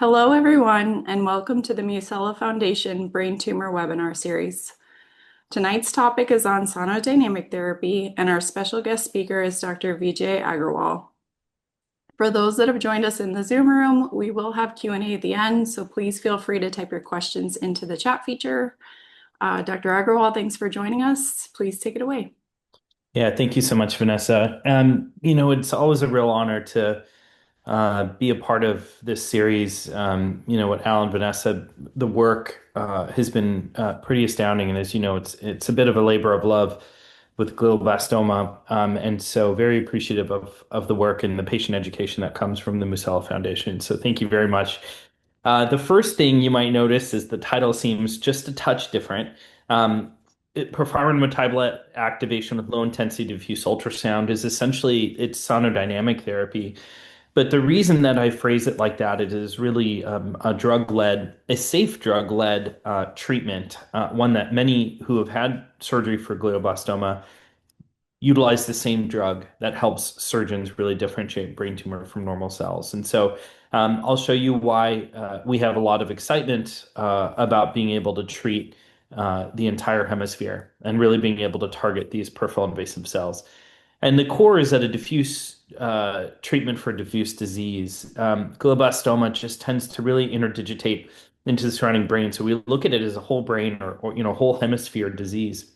Hello, everyone, and welcome to the Musella Foundation Brain Tumor Webinar Series. Tonight's topic is on sonodynamic therapy, and our special guest speaker is Dr. Vijay Agarwal. For those that have joined us in the Zoom room, we will have Q&A at the end, so please feel free to type your questions into the chat feature. Dr. Agarwal, thanks for joining us. Please take it away. Yeah, thank you so much, Vanessa. It's always a real honor to be a part of this series. What Al and Vanessa, the work has been pretty astounding, and as you know, it's a bit of a labor of love with glioblastoma, and so very appreciative of the work and the patient education that comes from the Musella Foundation. So thank you very much. The first thing you might notice is the title seems just a touch different. Um, Performing metabolite activation with low intensity diffuse ultrasound is essentially it's sonodynamic therapy. But the reason that I phrase it like that, it is really a safe drug-led treatment, one that many who have had surgery for glioblastoma utilize the same drug that helps surgeons really differentiate brain tumor from normal cells. And so I'll show you why we have a lot of excitement about being able to treat the entire hemisphere and really being able to target these peripheral invasive cells. And the core is that a diffuse treatment for diffuse disease. Glioblastoma just tends to really interdigitate into the surrounding brain. So we look at it as a whole brain or whole hemisphere disease.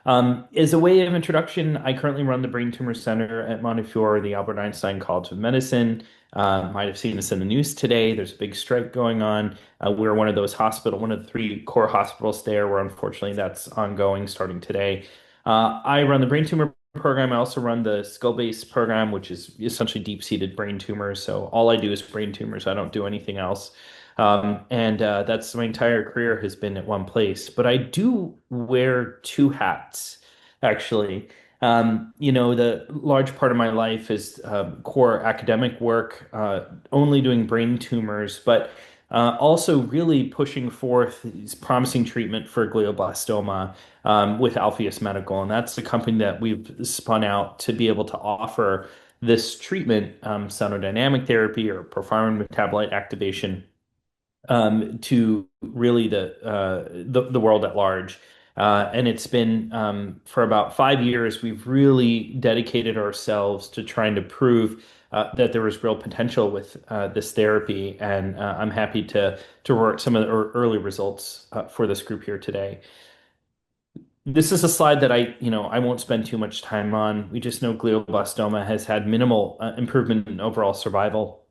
As a way of introduction, I currently run the Brain Tumor Center at Montefiore, the Albert Einstein College of Medicine. Might have seen this in the news today. There's a big strike going on. We're one of those one of the three core hospitals there, where unfortunately that's ongoing starting today. I run the brain tumor program. I also run the skull-based program, which is essentially deep-seated brain tumors. So all I do is brain tumors. I don't do anything else. And that's my entire career has been at one place. But I do wear two hats, actually. The large part of my life is core academic work, only doing brain tumors, but also really pushing forth this promising treatment for glioblastoma with Alpheus Medical. And that's the company that we've spun out to be able to offer this treatment, sonodynamic therapy or profound metabolite activation to really the world at large. And it's been for about 5 years, we've really dedicated ourselves to trying to prove that there was real potential with this therapy. And I'm happy to work some of the early results for this group here today. This is a slide that I won't spend too much time on. We just know glioblastoma has had minimal improvement in overall survival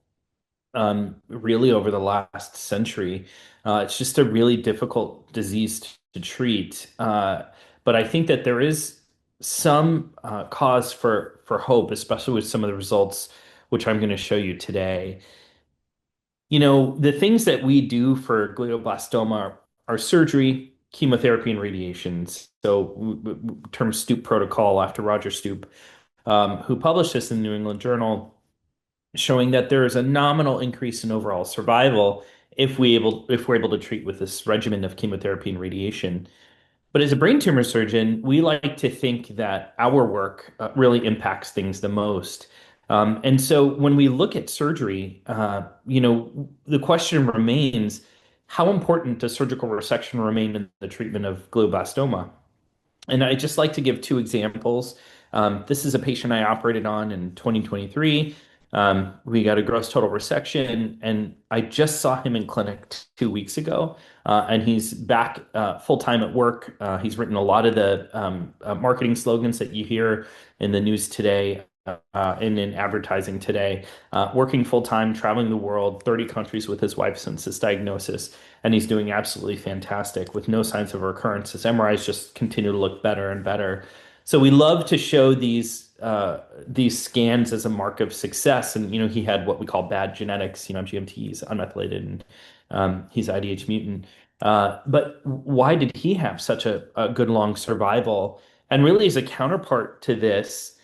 really over the last century. It's just a really difficult disease to treat. But I think that there is some cause for hope, especially with some of the results which I'm going to show you today. The things that we do for glioblastoma are surgery, chemotherapy, and radiations. So, term Stoop protocol after Roger Stoop, who published this in the New England Journal showing that there is a nominal increase in overall survival if we're able to treat with this regimen of chemotherapy and radiation. But as a brain tumor surgeon, we like to think that our work really impacts things the most. And so when we look at surgery, the question remains, how important does surgical resection remain in the treatment of glioblastoma? And I just like to give two examples. This is a patient I operated on in 2023. We got a gross total resection, and I just saw him in clinic 2 weeks ago, and he's back full-time at work. He's written a lot of the marketing slogans that you hear in the news today and in advertising today, working full-time, traveling the world, 30 countries with his wife since his diagnosis, and he's doing absolutely fantastic with no signs of recurrence. His MRIs just continue to look better and better. So we love to show these scans as a mark of success. And he had what we call bad genetics. GMT is unmethylated, and he's IDH mutant. But why did he have such a good long survival? And really, as a counterpart to this,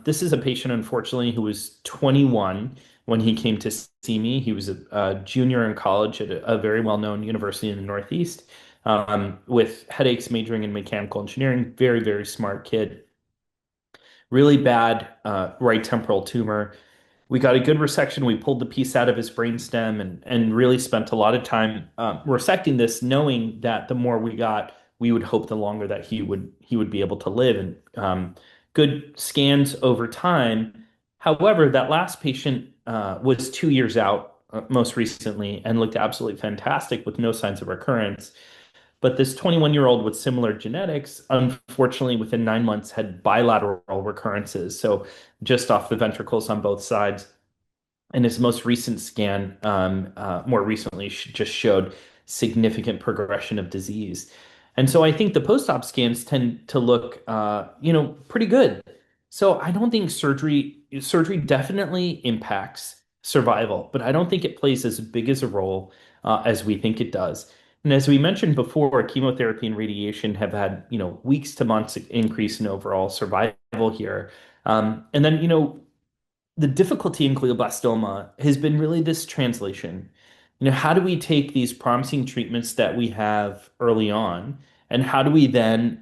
this is a patient, unfortunately, who was 21 when he came to see me. He was a junior in college at a very well-known university in the Northeast, with headaches, majoring in mechanical engineering. Very, very smart kid. Really bad right temporal tumor. We got a good resection. We pulled the piece out of his brainstem and really spent a lot of time resecting this, knowing that the more we got, we would hope the longer that he would be able to live. And good scans over time. However, that last patient was 2 years out most recently and looked absolutely fantastic with no signs of recurrence. But this 21-year-old with similar genetics, unfortunately, within 9 months had bilateral recurrences. So just off the ventricles on both sides. And his most recent scan, more recently, just showed significant progression of disease. And so I think the post-op scans tend to look, pretty good. So I don't think surgery definitely impacts survival, but I don't think it plays as big as a role as we think it does. And as we mentioned before, chemotherapy and radiation have had, weeks to months increase in overall survival here. And then, the difficulty in glioblastoma has been really this translation. How do we take these promising treatments that we have early on, and how do we then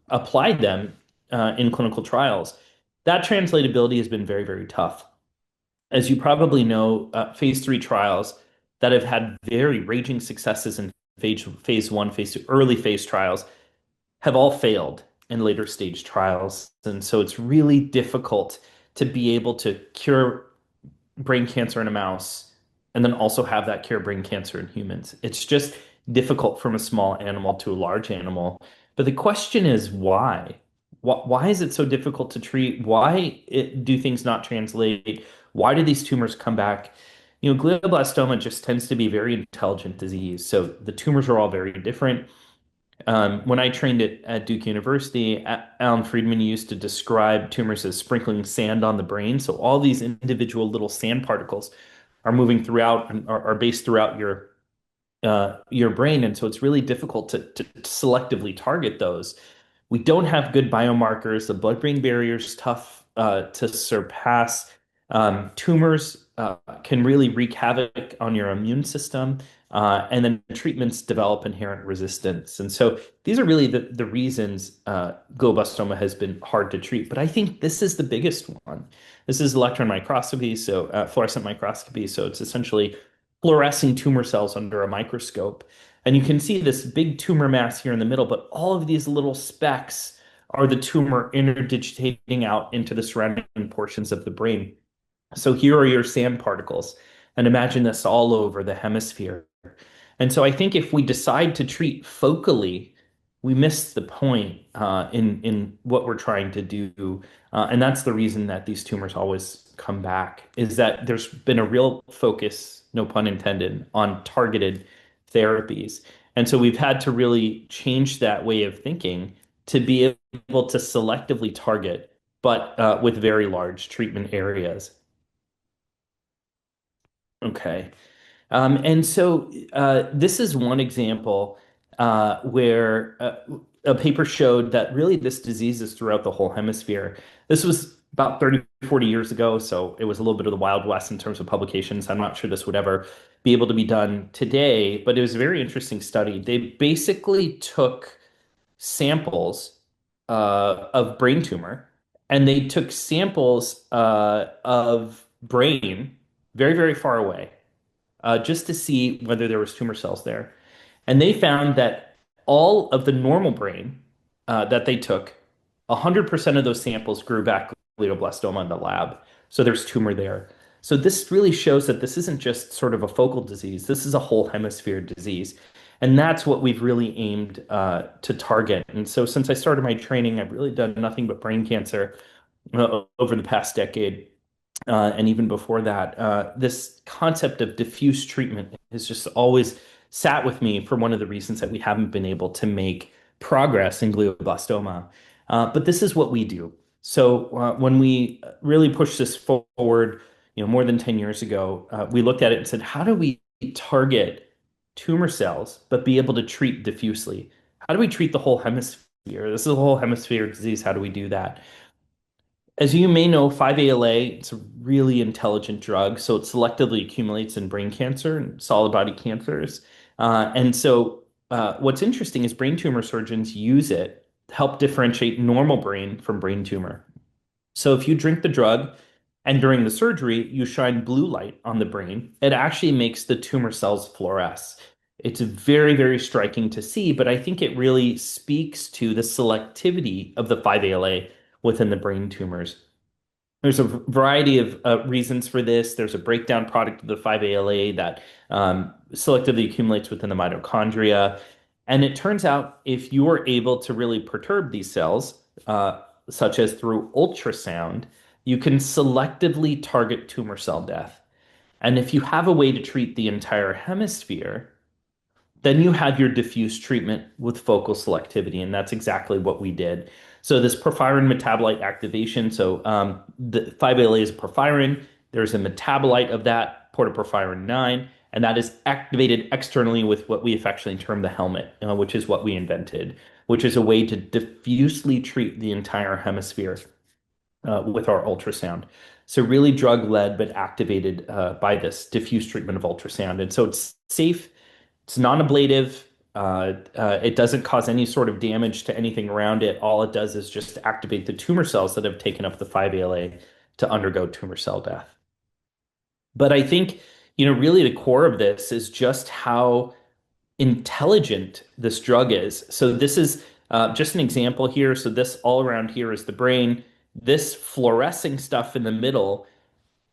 apply them in clinical trials? That translatability has been very, very tough. As you probably know, phase three trials that have had very raging successes in phase one, phase two, early phase trials have all failed in later stage trials. And so it's really difficult to be able to cure brain cancer in a mouse and then also have that cure brain cancer in humans. It's just difficult from a small animal to a large animal. But the question is why? Why is it so difficult to treat? Do things not translate? Why do these tumors come back? Glioblastoma just tends to be a very intelligent disease. So the tumors are all very different. When I trained at Duke University, Alan Friedman used to describe tumors as sprinkling sand on the brain. So all these individual little sand particles are moving throughout and are based throughout your brain, and so it's really difficult to selectively target those. We don't have good biomarkers. The blood-brain barrier is tough to surpass. Tumors can really wreak havoc on your immune system, and then treatments develop inherent resistance. And so these are really the reasons glioblastoma has been hard to treat. But I think this is the biggest one. This is electron microscopy, so fluorescent microscopy. So it's essentially fluorescing tumor cells under a microscope. And you can see this big tumor mass here in the middle, but all of these little specks are the tumor interdigitating out into the surrounding portions of the brain. So here are your sand particles, and imagine this all over the hemisphere. And so I think if we decide to treat focally, we miss the point in what we're trying to do. And that's the reason that these tumors always come back, is that there's been a real focus, no pun intended, on targeted therapies. And so we've had to really change that way of thinking to be able to selectively target, but with very large treatment areas. Okay. And so this is one example where a paper showed that really this disease is throughout the whole hemisphere. This was about 30, 40 years ago, so it was a little bit of the Wild West in terms of publications. I'm not sure this would ever be able to be done today, but it was a very interesting study. They basically took samples of brain tumor, and they took samples of brain very, very far away just to see whether there was tumor cells there. And they found that all of the normal brain that they took, 100% of those samples grew back glioblastoma in the lab. So there's tumor there. So this really shows that this isn't just sort of a focal disease. This is a whole hemisphere disease. And that's what we've really aimed to target. And so since I started my training, I've really done nothing but brain cancer over the past decade. And even before that, this concept of diffuse treatment has just always sat with me for one of the reasons that we haven't been able to make progress in glioblastoma. But this is what we do. So when we really pushed this forward, more than 10 years ago, we looked at it and said, how do we target tumor cells but be able to treat diffusely? How do we treat the whole hemisphere? This is a whole hemisphere disease. How do we do that? As you may know, 5-ALA, it's a really intelligent drug, so it selectively accumulates in brain cancer and solid body cancers. What's interesting is brain tumor surgeons use it to help differentiate normal brain from brain tumor. So if you drink the drug, And during the surgery, you shine blue light on the brain. It actually makes the tumor cells fluoresce. It's very, very striking to see, but I think it really speaks to the selectivity of the 5-ALA within the brain tumors. There's a variety of reasons for this. There's a breakdown product of the 5-ALA that selectively accumulates within the mitochondria. And it turns out if you are able to really perturb these cells, such as through ultrasound, you can selectively target tumor cell death. And if you have a way to treat the entire hemisphere, then you have your diffuse treatment with focal selectivity, and that's exactly what we did. So this porphyrin metabolite activation, so the 5-ALA is a porphyrin. There's a metabolite of that, protoporphyrin 9, and that is activated externally with what we affectionately term the helmet, which is what we invented, which is a way to diffusely treat the entire hemisphere with our ultrasound. So really drug-led, but activated by this diffuse treatment of ultrasound. And so it's safe, it's non-ablative. It doesn't cause any sort of damage to anything around it. All it does is just activate the tumor cells that have taken up the 5-ALA to undergo tumor cell death. But I think, really the core of this is just how intelligent this drug is. So this is just an example here. So this all around here is the brain. This fluorescing stuff in the middle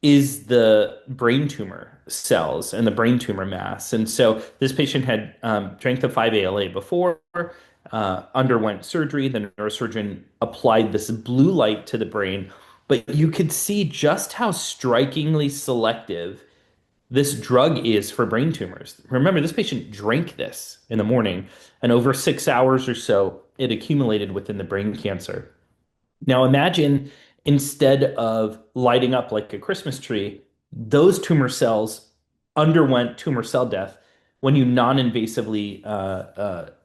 is the brain tumor cells and the brain tumor mass. And so this patient had drank the 5-ALA before, underwent surgery. The neurosurgeon applied this blue light to the brain, but you could see just how strikingly selective this drug is for brain tumors. Remember, this patient drank this in the morning, and over 6 hours or so, it accumulated within the brain cancer. Now imagine instead of lighting up like a Christmas tree, those tumor cells underwent tumor cell death when you non-invasively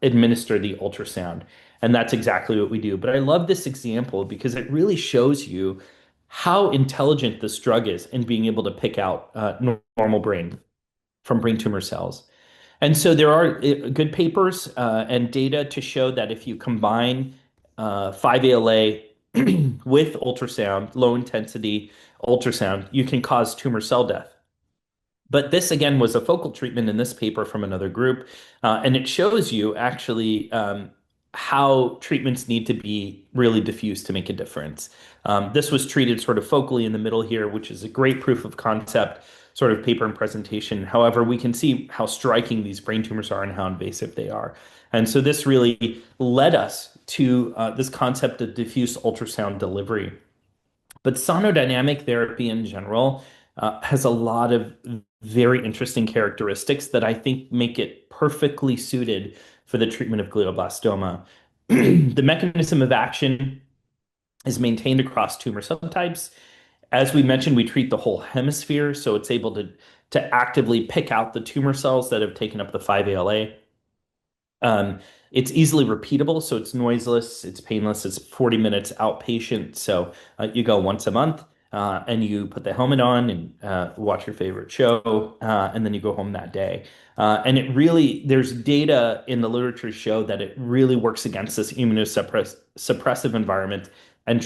administer the ultrasound. And that's exactly what we do. But I love this example because it really shows you how intelligent this drug is in being able to pick out normal brain from brain tumor cells. And so there are good papers and data to show that if you combine 5-ALA with ultrasound, low intensity ultrasound, you can cause tumor cell death. But this again was a focal treatment in this paper from another group, and it shows you actually how treatments need to be really diffuse to make a difference. This was treated sort of focally in the middle here, which is a great proof of concept sort of paper and presentation. However, we can see how striking these brain tumors are and how invasive they are. And so this really led us to this concept of diffuse ultrasound delivery. But sonodynamic therapy in general has a lot of very interesting characteristics that I think make it perfectly suited for the treatment of glioblastoma. The mechanism of action is maintained across tumor subtypes. As we mentioned, we treat the whole hemisphere, so it's able to actively pick out the tumor cells that have taken up the 5-ALA. It's easily repeatable, so it's noiseless, it's painless, it's 40 minutes outpatient. So you go once a month and you put the helmet on and watch your favorite show, and then you go home that day. And it really, there's data in the literature show that it really works against this immunosuppressive environment and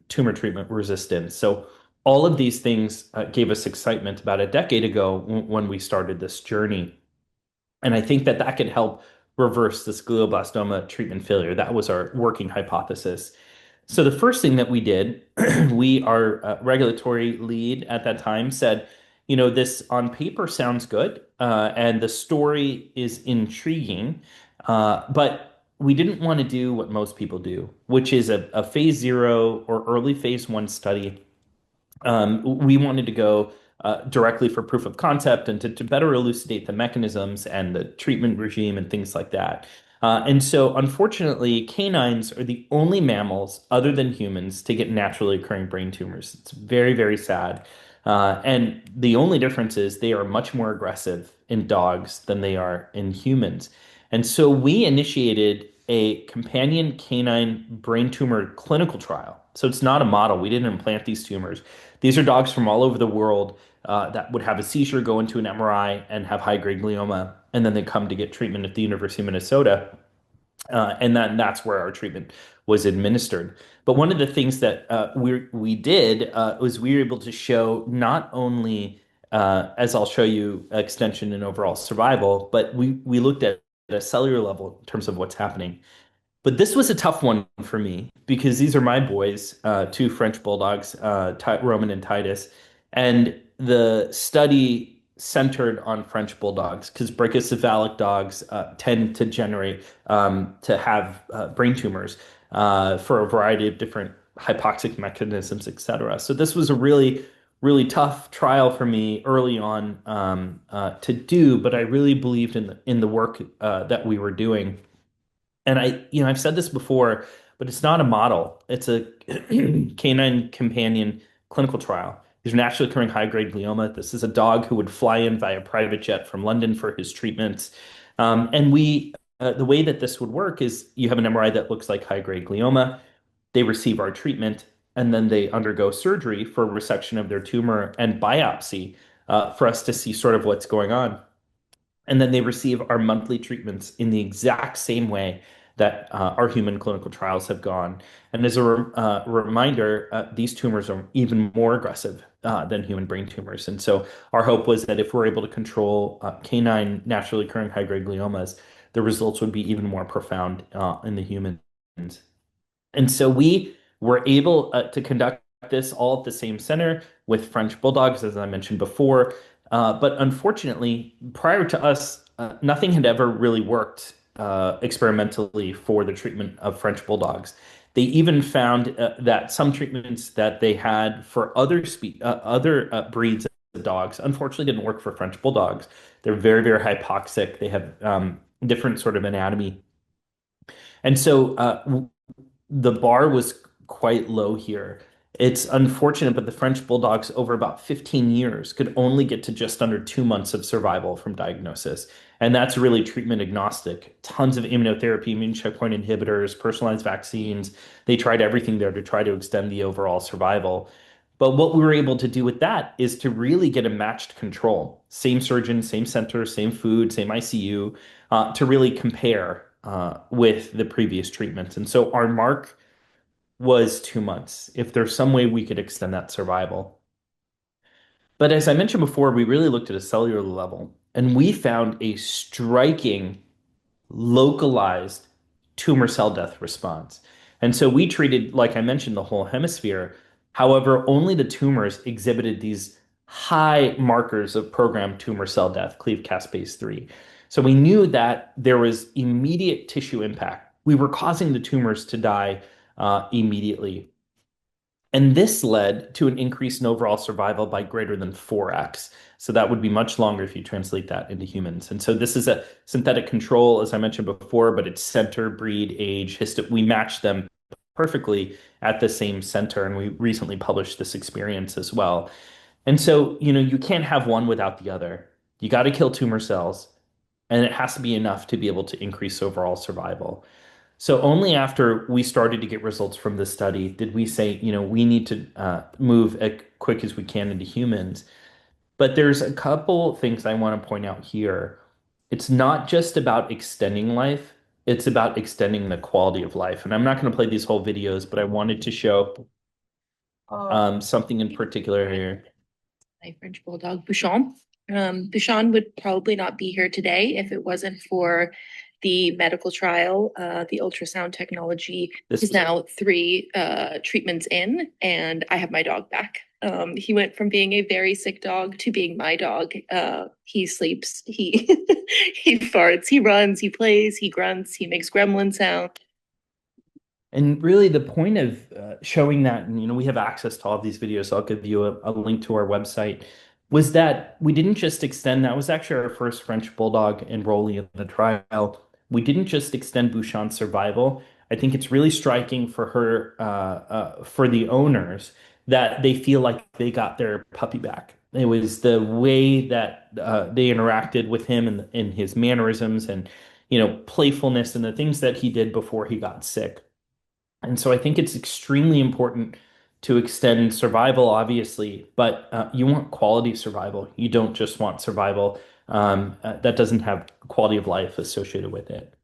tumor treatment resistance. So all of these things gave us excitement about a decade ago when we started this journey. And I think that that could help reverse this glioblastoma treatment failure. That was our working hypothesis. So the first thing that we did, our regulatory lead at that time said, this on paper sounds good, and the story is intriguing, but we didn't want to do what most people do, which is a phase 0 or early phase 1 study. We wanted to go directly for proof of concept and to better elucidate the mechanisms and the treatment regime and things like that. And so, unfortunately, canines are the only mammals other than humans to get naturally occurring brain tumors. It's very, very sad. And the only difference is they are much more aggressive in dogs than they are in humans. And so we initiated a companion canine brain tumor clinical trial. So it's not a model. We didn't implant these tumors. These are dogs from all over the world that would have a seizure, go into an MRI, and have high-grade glioma, and then they come to get treatment at the University of Minnesota. And that's where our treatment was administered. But one of the things that we did was we were able to show not only, as I'll show you, extension and overall survival, but we looked at a cellular level in terms of what's happening. But this was a tough one for me because these are my boys, two French bulldogs, Roman and Titus, and the study centered on French bulldogs because brachycephalic dogs tend to generate to have brain tumors for a variety of different hypoxic mechanisms, etc. So this was a really tough trial for me early on to do, but I really believed in the work that we were doing. And I've said this before, but it's not a model. It's a canine companion clinical trial. There's naturally occurring high-grade glioma. This is a dog who would fly in via private jet from London for his treatments. The way that this would work is you have an MRI that looks like high-grade glioma. They receive our treatment, and then they undergo surgery for resection of their tumor and biopsy for us to see sort of what's going on. And then they receive our monthly treatments in the exact same way that our human clinical trials have gone. And as a reminder, these tumors are even more aggressive than human brain tumors. And so our hope was that if we're able to control canine naturally occurring high-grade gliomas, the results would be even more profound in the humans. And so we were able to conduct this all at the same center with French bulldogs, as I mentioned before. But unfortunately, prior to us, nothing had ever really worked experimentally for the treatment of French bulldogs. They even found that some treatments that they had for other breeds of dogs, unfortunately, didn't work for French bulldogs. They're very hypoxic. They have different sort of anatomy, and so the bar was quite low here. It's unfortunate, but the French bulldogs over about 15 years could only get to just under 2 months of survival from diagnosis. And that's really treatment agnostic. Tons of immunotherapy, immune checkpoint inhibitors, personalized vaccines. They tried everything there to try to extend the overall survival. But what we were able to do with that is to really get a matched control. Same surgeon, same center, same food, same ICU, to really compare with the previous treatments. And so our mark was 2 months. If there's some way we could extend that survival. But as I mentioned before, we really looked at a cellular level and we found a striking localized tumor cell death response. And so we treated, like I mentioned, the whole hemisphere. However, only the tumors exhibited these high markers of programmed tumor cell death, cleaved caspase 3. So we knew that there was immediate tissue impact. We were causing the tumors to die immediately. And this led to an increase in overall survival by greater than 4x. So that would be much longer if you translate that into humans. And so this is a synthetic control, as I mentioned before, but it's center, breed, age, we match them perfectly at the same center. And we recently published this experience as well. And so, you can't have one without the other. You got to kill tumor cells, and it has to be enough to be able to increase overall survival. So only after we started to get results from this study did we say, we need to move as quick as we can into humans. But there's a couple things I want to point out here. It's not just about extending life, it's about extending the quality of life. And I'm not going to play these whole videos, but I wanted to show something in particular here. My French bulldog, Bouchon. Bouchon would probably not be here today if it wasn't for the medical trial. The ultrasound technology is now 3 treatments in, and I have my dog back. He went from being a very sick dog to being my dog. He sleeps, he he farts, he runs, he plays, he grunts, he makes gremlin sound. And really, the point of showing that, and we have access to all of these videos, so I'll give you a link to our website, was that we didn't just extend, that was actually our first French bulldog enrollee in the trial. We didn't just extend Bouchon's survival. I think it's really striking for her, for the owners, that they feel like they got their puppy back. It was the way that they interacted with him and his mannerisms and, playfulness and the things that he did before he got sick. And so I think it's extremely important to extend survival, obviously, but you want quality survival. You don't just want survival that doesn't have quality of life associated with it.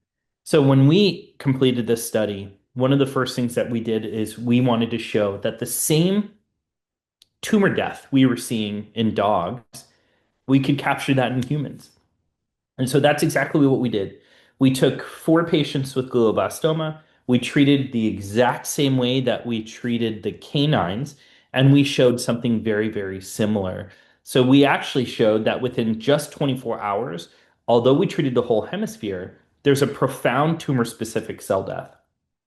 So when we completed this study, one of the first things that we did is we wanted to show that the same tumor death we were seeing in dogs, we could capture that in humans. And so that's exactly what we did. We took four patients with glioblastoma. We treated the exact same way that we treated the canines, and we showed something very, very similar. So we actually showed that within just 24 hours, although we treated the whole hemisphere, there's a profound tumor-specific cell death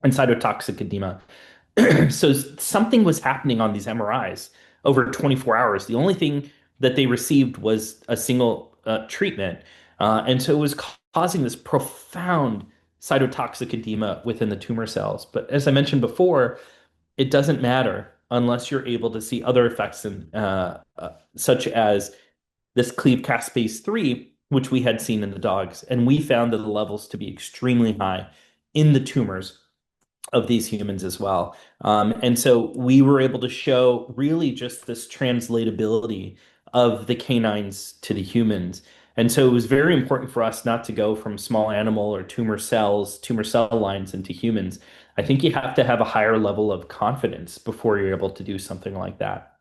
and cytotoxic edema. So something was happening on these MRIs over 24 hours. The only thing that they received was a single treatment. And so it was causing this profound cytotoxic edema within the tumor cells. But as I mentioned before, it doesn't matter unless you're able to see other effects such as this cleave caspase 3, which we had seen in the dogs. And we found the levels to be extremely high in the tumors of these humans as well. And so we were able to show really just this translatability of the canines to the humans. And so it was very important for us not to go from small animal or tumor cells, tumor cell lines into humans. I think you have to have a higher level of confidence before you're able to do something like that.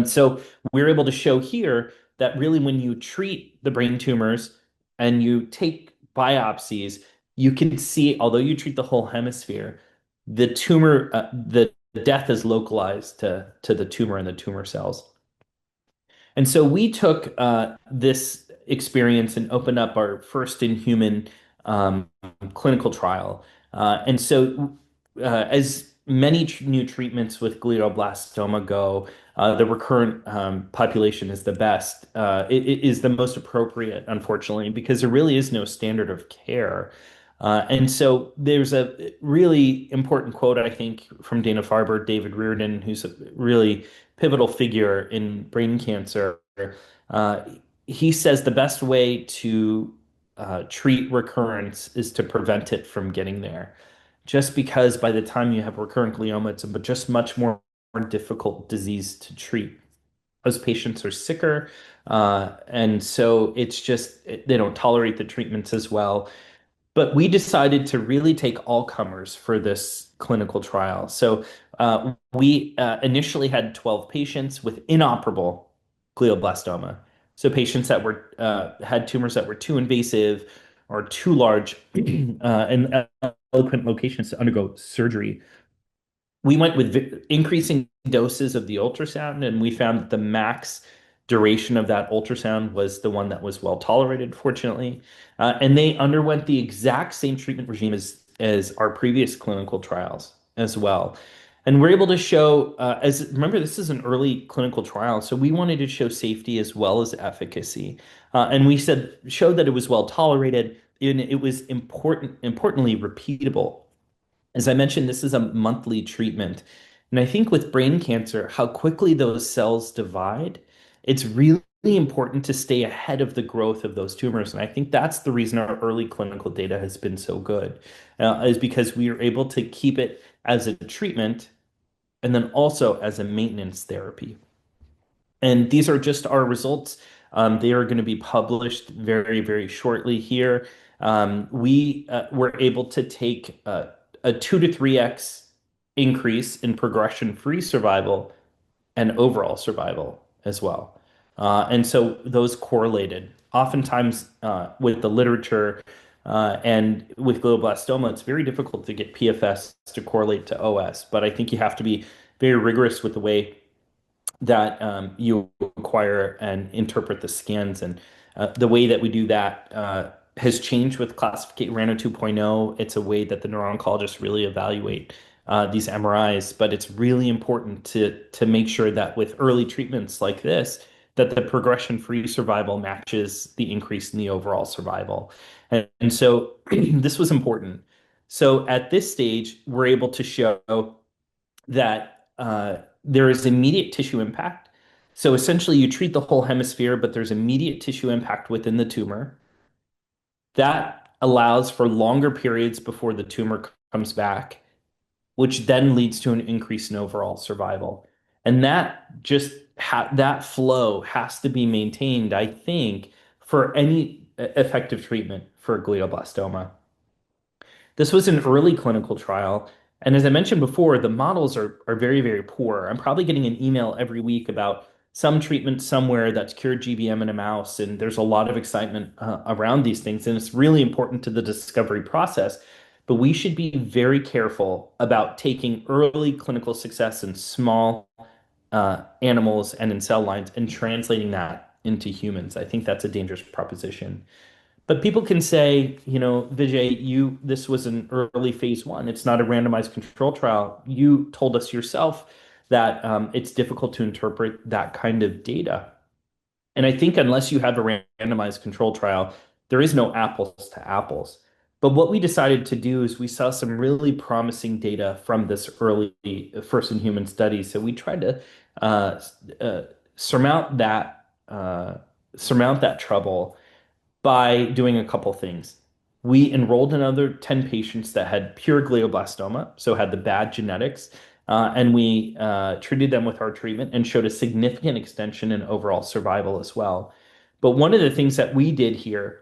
So we're able to show here that really when you treat the brain tumors and you take biopsies, you can see, although you treat the whole hemisphere, the tumor, the death is localized to the tumor and the tumor cells. And so we took this experience and opened up our first in human clinical trial. And so, as many new treatments with glioblastoma go, the recurrent population is the best. It is the most appropriate, unfortunately, because there really is no standard of care. And so there's a really important quote, I think, from Dana-Farber, David Reardon, who's a really pivotal figure in brain cancer. Uh, he says the best way to treat recurrence is to prevent it from getting there. Just because by the time you have recurrent glioma, it's a just much more difficult disease to treat. Those patients are sicker, and so it's just they don't tolerate the treatments as well. But we decided to really take all comers for this clinical trial. So we initially had 12 patients with inoperable glioblastoma. So patients that were had tumors that were too invasive or too large and eloquent locations to undergo surgery. We went with increasing doses of the ultrasound, and we found that the max duration of that ultrasound was the one that was well tolerated, fortunately. And they underwent the exact same treatment regime as our previous clinical trials as well. And we're able to show, as remember, this is an early clinical trial, so we wanted to show safety as well as efficacy. And we showed that it was well tolerated, and it was importantly repeatable. As I mentioned, this is a monthly treatment. And I think with brain cancer, how quickly those cells divide, it's really important to stay ahead of the growth of those tumors. And I think that's the reason our early clinical data has been so good, is because we are able to keep it as a treatment and then also as a maintenance therapy. And these are just our results. They are going to be published very, very shortly here. We were able to take a 2 to 3x increase in progression-free survival and overall survival as well. And so those correlated. Oftentimes, with the literature and with glioblastoma, it's very difficult to get PFS to correlate to OS, but I think you have to be very rigorous with the way that you acquire and interpret the scans. And the way that we do that has changed with classification RANO 2.0. It's a way that the neuro-oncologists really evaluate these MRIs, but it's really important to make sure that with early treatments like this, that the progression-free survival matches the increase in the overall survival. And so this was important. So at this stage, we're able to show that there is immediate tissue impact. So essentially, you treat the whole hemisphere, but there's immediate tissue impact within the tumor. That allows for longer periods before the tumor comes back, which then leads to an increase in overall survival. And that flow has to be maintained, I think, for any effective treatment for glioblastoma. This was an early clinical trial. And as I mentioned before, the models are very, very poor. I'm probably getting an email every week about some treatment somewhere that's cured GBM in a mouse. And there's a lot of excitement around these things. And it's really important to the discovery process. But we should be very careful about taking early clinical success in small animals and in cell lines and translating that into humans. I think that's a dangerous proposition. But people can say, Vijay, this was an early phase one. It's not a randomized control trial. You told us yourself that it's difficult to interpret that kind of data. And I think unless you have a randomized control trial, there is no apples to apples. But what we decided to do is we saw some really promising data from this early first in human study. So we tried to uh, uh, surmount that trouble by doing a couple things. We enrolled another 10 patients that had pure glioblastoma, so had the bad genetics, and we treated them with our treatment and showed a significant extension in overall survival as well. But one of the things that we did here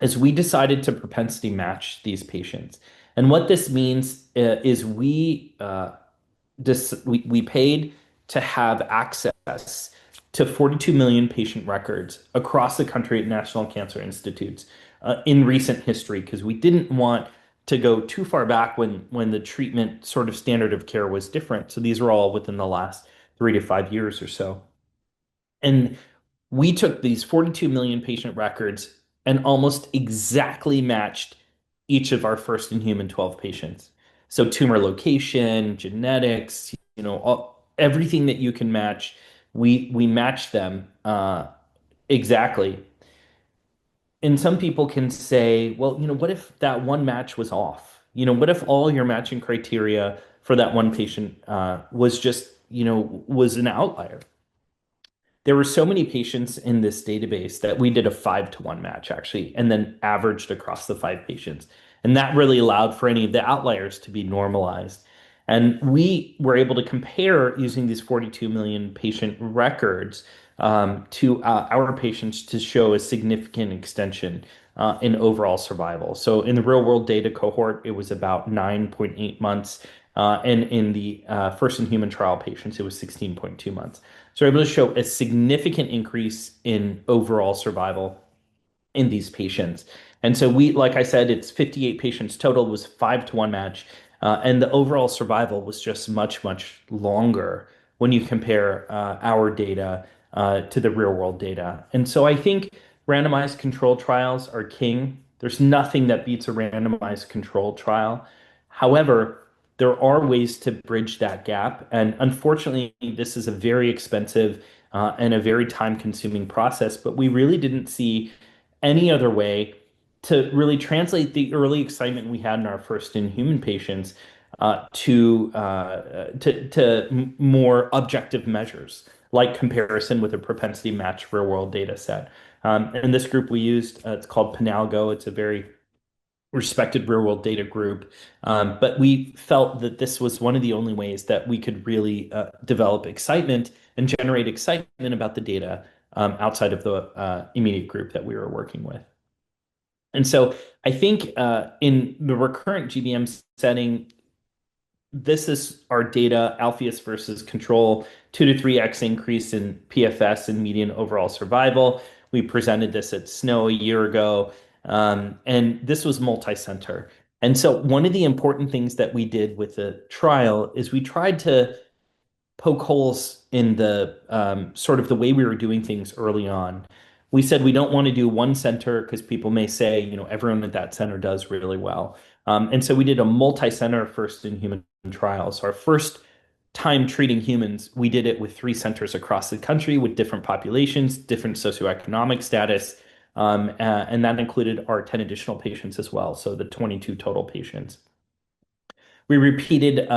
is we decided to propensity match these patients. And what this means is we paid to have access to 42 million patient records across the country at National Cancer Institutes in recent history because we didn't want to go too far back when the treatment sort of standard of care was different. So these are all within the last 3 to 5 years or so. And we took these 42 million patient records and almost exactly matched each of our first in human 12 patients. So tumor location, genetics, everything that you can match, we matched them exactly. And some people can say, well, what if that one match was off? What if all your matching criteria for that one patient was just, was an outlier? There were so many patients in this database that we did a 5-to-1 match actually, and then averaged across the 5 patients. And that really allowed for any of the outliers to be normalized. And we were able to compare using these 42 million patient records to our patients to show a significant extension in overall survival. So in the real world data cohort, it was about 9.8 months. And in the first in human trial patients, it was 16.2 months. So we're able to show a significant increase in overall survival in these patients. And so like I said, it's 58 patients total, was 5-to-1 match. And the overall survival was just much, much longer when you compare our data to the real world data. And so I think randomized control trials are king. There's nothing that beats a randomized control trial. However, there are ways to bridge that gap. And unfortunately, this is a very expensive and a very time-consuming process, but we really didn't see any other way to really translate the early excitement we had in our first in human patients to more objective measures, like comparison with a propensity match real world data set. And this group we used, it's called Penalgo. It's a very respected real world data group. But we felt that this was one of the only ways that we could really develop excitement and generate excitement about the data outside of the immediate group that we were working with. And so I think in the recurrent GBM setting, this is our data, Alpheus versus control, 2 to 3x increase in PFS and median overall survival. We presented this at SNO a year ago, and this was multi-center. And so one of the important things that we did with the trial is we tried to poke holes in the sort of the way we were doing things early on. We said we don't want to do one center because people may say, everyone at that center does really well. And so we did a multi-center first in human trial. So our first time treating humans, we did it with 3 centers across the country with different populations, different socioeconomic status, and that included our 10 additional patients as well. So the 22 total patients. We repeated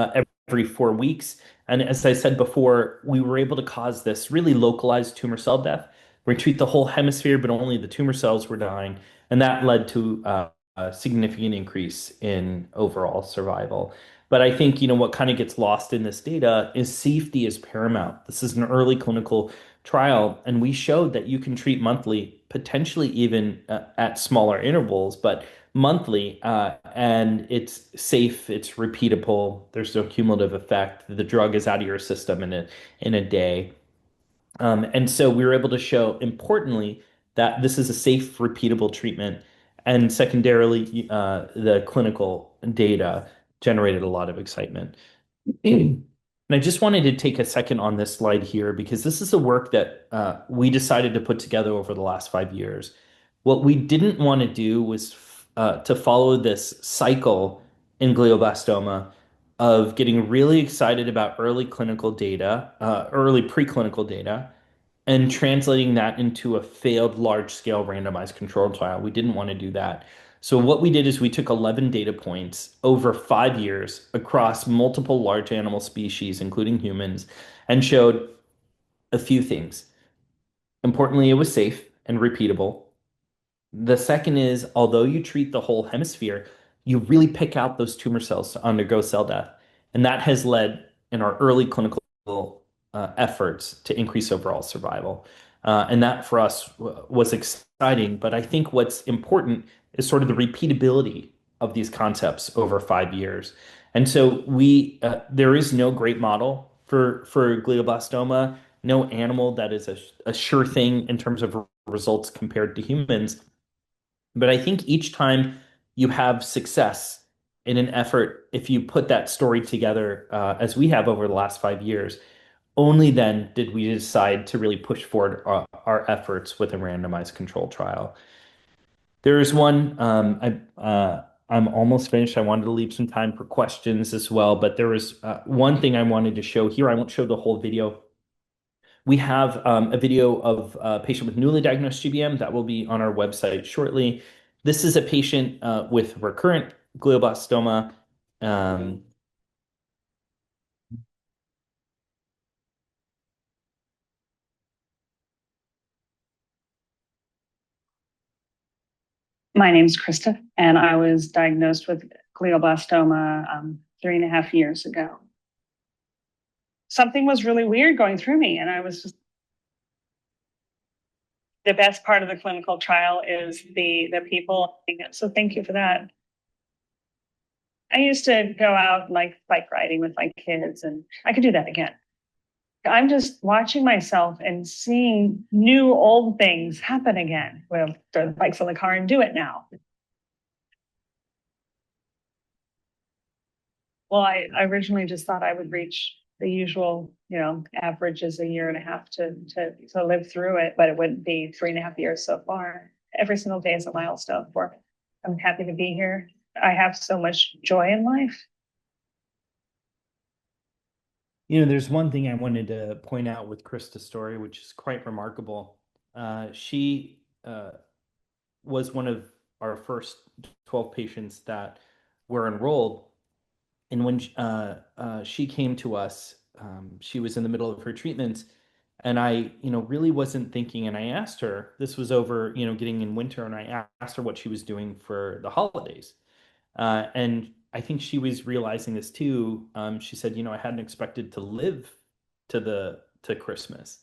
every 4 weeks. And as I said before, we were able to cause this really localized tumor cell death. We treat the whole hemisphere, but only the tumor cells were dying. And that led to a significant increase in overall survival. But I think, what kind of gets lost in this data is safety is paramount. This is an early clinical trial, and we showed that you can treat monthly, potentially even at smaller intervals, but monthly, and it's safe, it's repeatable, there's no cumulative effect. The drug is out of your system in a day. And so we were able to show, importantly, that this is a safe, repeatable treatment. And secondarily, the clinical data generated a lot of excitement. And I just wanted to take a second on this slide here because this is the work that we decided to put together over the last 5 years. What we didn't want to do was to follow this cycle in glioblastoma of getting really excited about early clinical data, early preclinical data, and translating that into a failed large-scale randomized controlled trial. We didn't want to do that. So what we did is we took 11 data points over 5 years across multiple large animal species, including humans, and showed a few things. Importantly, it was safe and repeatable. The second is, although you treat the whole hemisphere, you really pick out those tumor cells to undergo cell death. And that has led in our early clinical efforts to increase overall survival. And that for us was exciting. But I think what's important is sort of the repeatability of these concepts over 5 years. And so there is no great model for glioblastoma, no animal that is a sure thing in terms of results compared to humans. But I think each time you have success in an effort, if you put that story together, as we have over the last 5 years, only then did we decide to really push forward our efforts with a randomized control trial. There is one, I'm almost finished. I wanted to leave some time for questions as well, but there was one thing I wanted to show here. I won't show the whole video. We have a video of a patient with newly diagnosed GBM that will be on our website shortly. This is a patient with recurrent glioblastoma. My name's Krista, and I was diagnosed with glioblastoma 3.5 years ago. Something was really weird going through me, and I was just. The best part of the clinical trial is the people. So thank you for that. I used to go out like bike riding with my kids, and I could do that again. I'm just watching myself and seeing new old things happen again. Well, throw the bikes on the car and do it now. Well, I originally just thought I would reach the usual, average is 1.5 years to live through it, but it wouldn't be 3.5 years so far. Every single day is a milestone for me. I'm happy to be here. I have so much joy in life. There's one thing I wanted to point out with Krista's story, which is quite remarkable. She was one of our first 12 patients that were enrolled. And when she came to us, she was in the middle of her treatments. And I, really wasn't thinking. And I asked her, this was over, getting in winter. And I asked her what she was doing for the holidays. And I think she was realizing this too. She said, I hadn't expected to live to Christmas.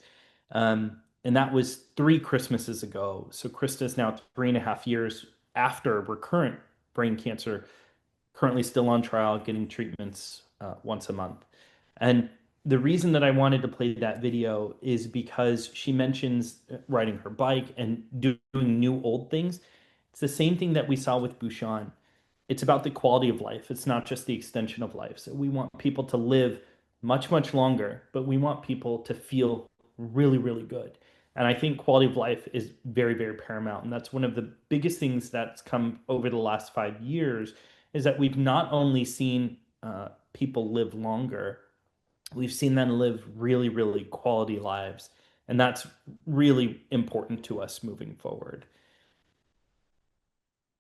And that was 3 Christmases ago. So Krista is now 3.5 years after recurrent brain cancer, currently still on trial, getting treatments once a month. And the reason that I wanted to play that video is because she mentions riding her bike and doing new old things. It's the same thing that we saw with Bouchon. It's about the quality of life. It's not just the extension of life. So we want people to live much, much longer, but we want people to feel really, really good. And I think quality of life is very, very paramount. And that's one of the biggest things that's come over the last 5 years is that we've not only seen people live longer, we've seen them live really, really quality lives. And that's really important to us moving forward.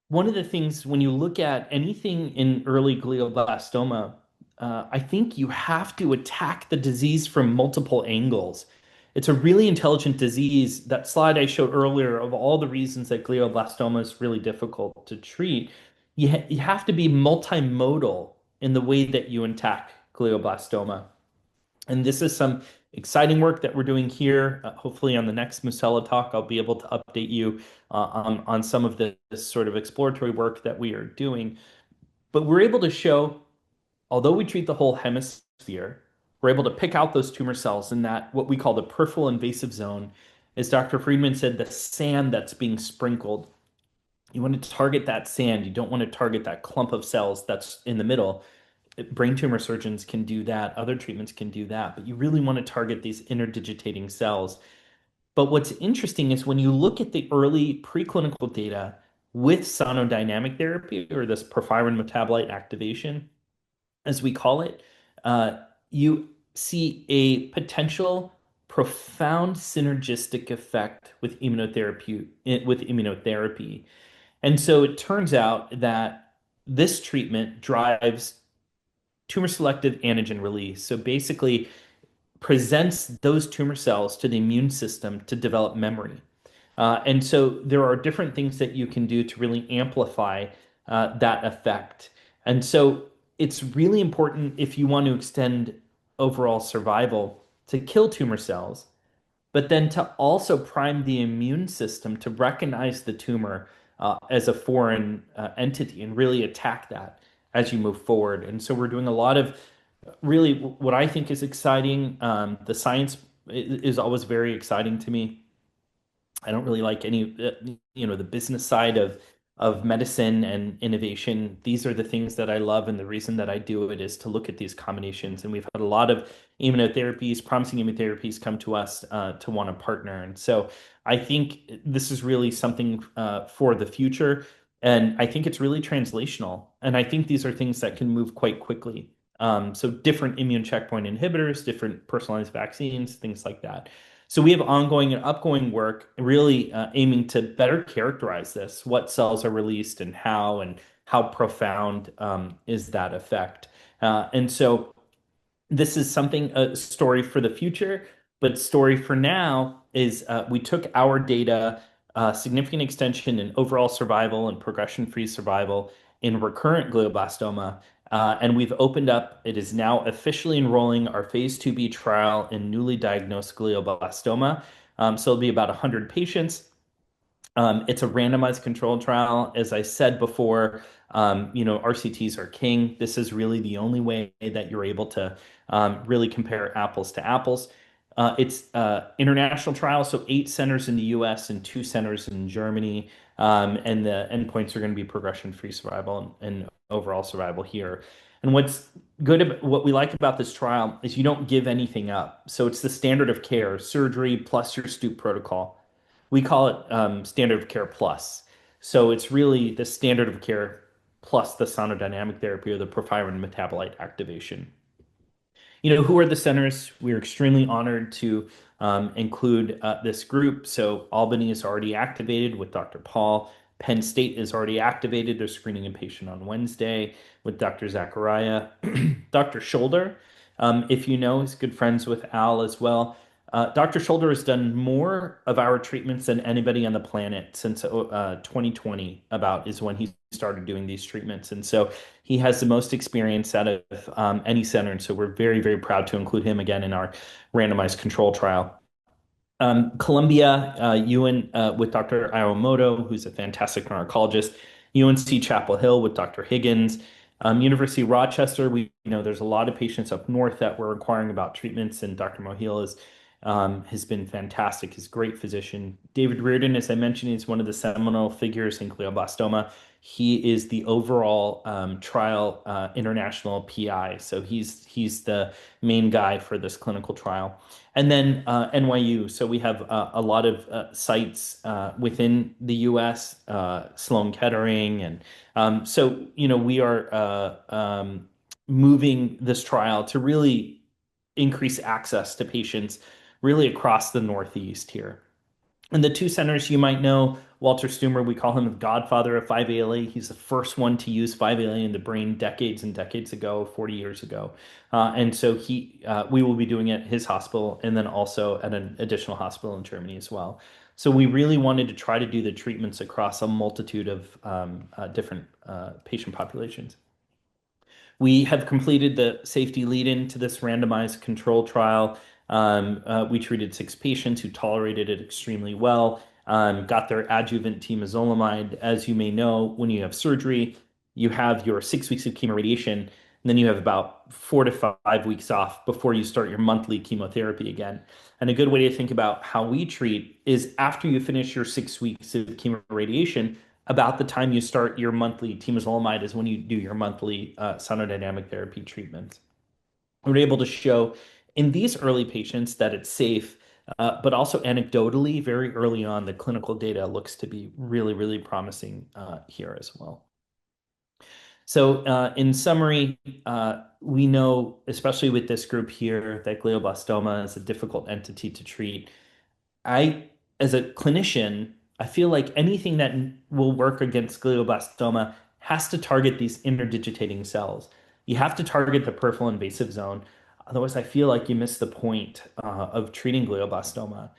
One of the things when you look at anything in early glioblastoma, I think you have to attack the disease from multiple angles. It's a really intelligent disease. That slide I showed earlier of all the reasons that glioblastoma is really difficult to treat, you have to be multimodal in the way that you attack glioblastoma. And this is some exciting work that we're doing here. Hopefully on the next Musella talk, I'll be able to update you on some of this sort of exploratory work that we are doing. But we're able to show, although we treat the whole hemisphere, we're able to pick out those tumor cells in that what we call the peripheral invasive zone. As Dr. Friedman said, the sand that's being sprinkled. You want to target that sand. You don't want to target that clump of cells that's in the middle. Brain tumor surgeons can do that. Other treatments can do that. But you really want to target these interdigitating cells. But what's interesting is when you look at the early preclinical data with sonodynamic therapy or this porphyrin metabolite activation, as we call it, you see a potential profound synergistic effect with immunotherapy. And so it turns out that this treatment drives tumor selective antigen release. So basically presents those tumor cells to the immune system to develop memory. And so there are different things that you can do to really amplify that effect. And so it's really important if you want to extend overall survival to kill tumor cells, but then to also prime the immune system to recognize the tumor as a foreign entity and really attack that as you move forward. And so we're doing a lot of really what I think is exciting. The science is always very exciting to me. I don't really like any, the business side of medicine and innovation. These are the things that I love, and the reason that I do it is to look at these combinations. And we've had a lot of promising immunotherapies come to us to want to partner. And so I think this is really something for the future. And I think it's really translational. And I think these are things that can move quite quickly. So different immune checkpoint inhibitors, different personalized vaccines, things like that. So we have ongoing and upgoing work really aiming to better characterize this, what cells are released and how profound is that effect. And so this is a story for the future, but story for now is we took our data, significant extension in overall survival and progression-free survival in recurrent glioblastoma, and we've opened up, it is now officially enrolling our phase 2b trial in newly diagnosed glioblastoma. So it'll be about 100 patients. It's a randomized controlled trial. As I said before, RCTs are king. This is really the only way that you're able to really compare apples to apples. It's international trial, so 8 centers in the US and 2 centers in Germany. And the endpoints are going to be progression-free survival and overall survival here. And what we like about this trial is you don't give anything up. So it's the standard of care, surgery plus your Stoop protocol. We call it standard of care plus. So it's really the standard of care plus the sonodynamic therapy or the porphyrin metabolite activation. Who are the centers? We're extremely honored to include this group. So Albany is already activated with Dr. Paul. Penn State is already activated. They're screening a patient on Wednesday with Dr. Zachariah. Dr. Shoulder, if you know, is good friends with Al as well. Dr. Shoulder has done more of our treatments than anybody on the planet since 2020 is when he started doing these treatments. And so he has the most experience out of any center. And so we're very, very proud to include him again in our randomized control trial. Columbia, UNC with Dr. Iwamoto, who's a fantastic narcologist. UNC Chapel Hill with Dr. Higgins. University of Rochester, there's a lot of patients up north that were inquiring about treatments, and Dr. Mohil has been fantastic. He's a great physician. David Reardon, as I mentioned, is one of the seminal figures in glioblastoma. He is the overall trial international PI. So he's the main guy for this clinical trial. And then NYU. So we have a lot of sites within the US, Sloan Kettering. And so, we are moving this trial to really increase access to patients really across the Northeast here. And the 2 centers you might know, Walter Stumer, we call him the godfather of 5-ALA. He's the first one to use 5-ALA in the brain decades and decades ago, 40 years ago. And so we will be doing it at his hospital and then also at an additional hospital in Germany as well. So we really wanted to try to do the treatments across a multitude of different patient populations. We have completed the safety lead-in to this randomized control trial. We treated 6 patients who tolerated it extremely well, got their adjuvant temozolomide. As you may know, when you have surgery, you have your 6 weeks of chemoradiation, and then you have about 4 to 5 weeks off before you start your monthly chemotherapy again. And a good way to think about how we treat is after you finish your 6 weeks of chemoradiation, about the time you start your monthly temozolomide is when you do your monthly sonodynamic therapy treatment. We're able to show in these early patients that it's safe, but also anecdotally, very early on, the clinical data looks to be really, really promising here as well. So, in summary, we know, especially with this group here, that glioblastoma is a difficult entity to treat. As a clinician, I feel like anything that will work against glioblastoma has to target these interdigitating cells. You have to target the peripheral invasive zone. Otherwise, I feel like you miss the point of treating glioblastoma.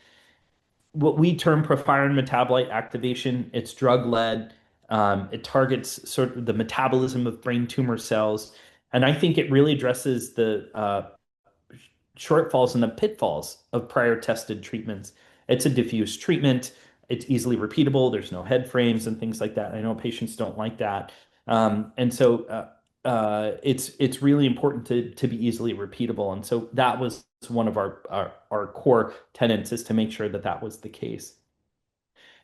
What we term profiron metabolite activation, it's drug-led. It targets sort of the metabolism of brain tumor cells. And I think it really addresses the shortfalls and the pitfalls of prior tested treatments. It's a diffuse treatment. It's easily repeatable. There's no head frames and things like that. I know patients don't like that. It's really important to be easily repeatable. And so that was one of our core tenets, is to make sure that that was the case.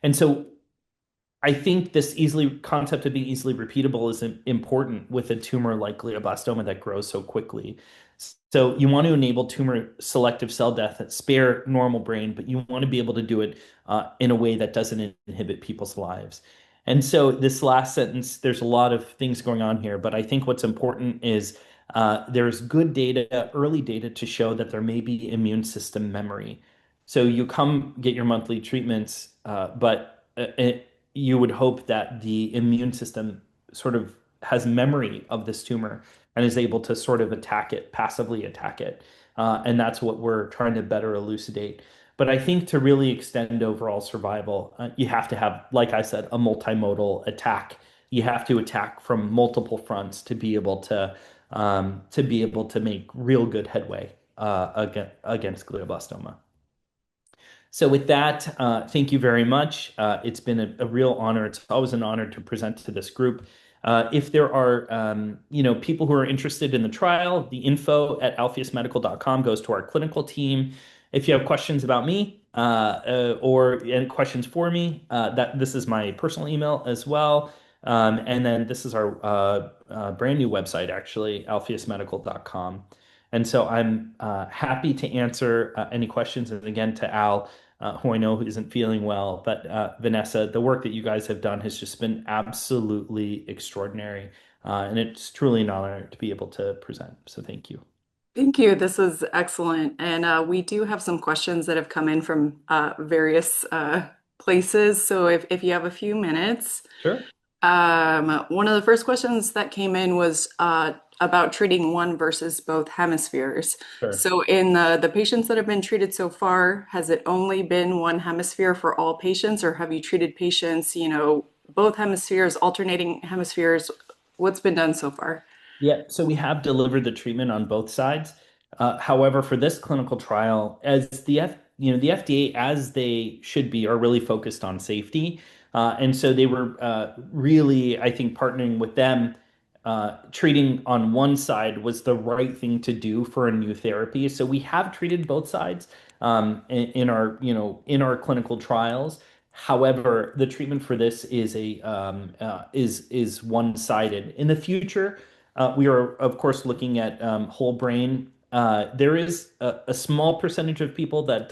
And so I think this concept of being easily repeatable is important with a tumor like glioblastoma that grows so quickly. So you want to enable tumor selective cell death that spare normal brain, but you want to be able to do it in a way that doesn't inhibit people's lives. And so this last sentence, there's a lot of things going on here, but I think what's important is there's good data, early data to show that there may be immune system memory. So you come get your monthly treatments, but you would hope that the immune system sort of has memory of this tumor and is able to sort of attack it, passively attack it. And that's what we're trying to better elucidate. But I think to really extend overall survival, you have to have, like I said, a multimodal attack. You have to attack from multiple fronts to be able to make real good headway against glioblastoma. So with that, thank you very much. It's been a real honor. It's always an honor to present to this group. If there are, people who are interested in the trial, the info at alpheusmedical.com goes to our clinical team. If you have questions about me or any questions for me, this is my personal email as well. And then this is our brand new website, actually, alpheusmedical.com. And so I'm happy to answer any questions. And again, to Al, who I know who isn't feeling well, but Vanessa, the work that you guys have done has just been absolutely extraordinary. And it's truly an honor to be able to present. So thank you. Thank you. This is excellent. And we do have some questions that have come in from various places. So if you have a few minutes. Sure. One of the first questions that came in was about treating one versus both hemispheres. Sure. So in the patients that have been treated so far, has it only been one hemisphere for all patients, or have you treated patients, both hemispheres, alternating hemispheres? What's been done so far? Yeah, so we have delivered the treatment on both sides. However, for this clinical trial, as the FDA, as they should be, are really focused on safety. And so they were really, I think, partnering with them. Treating on one side was the right thing to do for a new therapy. So we have treated both sides in our clinical trials. However, the treatment for this is is one-sided. In the future, we are, of course, looking at whole brain. There is a small percentage of people that